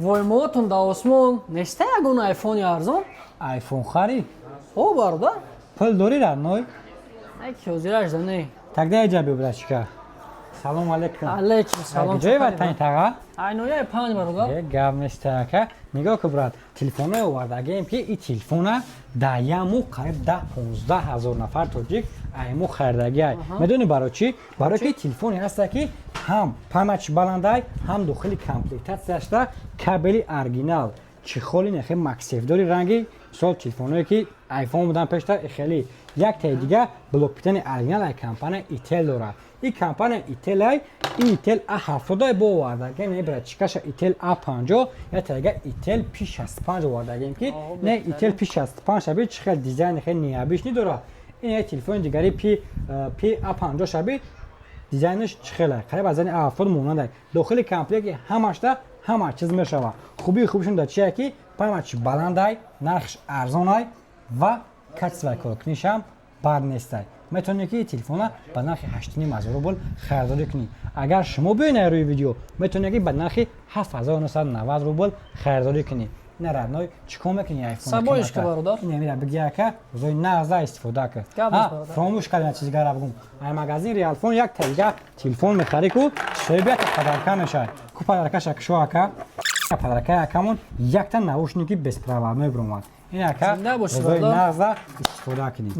вой мотун да осмон неста ягон айфони арзон? айфон хари О бародар? пул дори равной Ай ки ҳозираш дане. тагда ҷаби брачка салом алейкум Алейкум салом. ҷои ватани тага Айнояи 5 бародар. гап нестака нигоҳ ку брат телефоне овардагем ки и телефона да яму қариб 10-15 ҳазор нафар тоҷик айму харидагиай медони барои чӣ барои ки телефоне ҳаста ки ҳам памяти баландай ҳам дохили комплектатсияшда кабели оригинал чихоли нахе максефдори ранги мисол телефоное ки айфон будан пештар хеле як таи дига блокпитани оригинал ай компания Itel дорад این کمپانی ایتل ایتل A70 با واردگی میبره چیکاش ایتل A50 یا تاگه ایتل P65 واردگی که نه ایتل P65 شبیه چقدر دیزاین خیلی نیابیش نداره این تلفن دیگری A50 شبیه دیزاینش چخیله قریب از این A70 مونده داخل کامپلکت همش ده همه چیز میشوه خوبیشون ده چیه که پایماچ بلندای نرخش ارزانای و کچ کلکنیش هم بد نیستای میتونی که تلفن با نرخ 8,500 روبل خریداری کنی اگر شما ببینید روی ویدیو میتونی که با نرخ 7,990 روبل خریداری کنی نه رنای چیکار میکنی آیفون سبایش که برادر نمیره بگی که روی نازا استفاده کن فراموش کردن چیزی گرا بگم ای مغازین ریال فون یک تلگه تلفن میخری کو شبیه پدرکا میشه کو پدرکا شکشوا که پدرکا یکمون یک تا ناوشنیکی بسپراورنوی برومد این که روی نازا استفاده کنی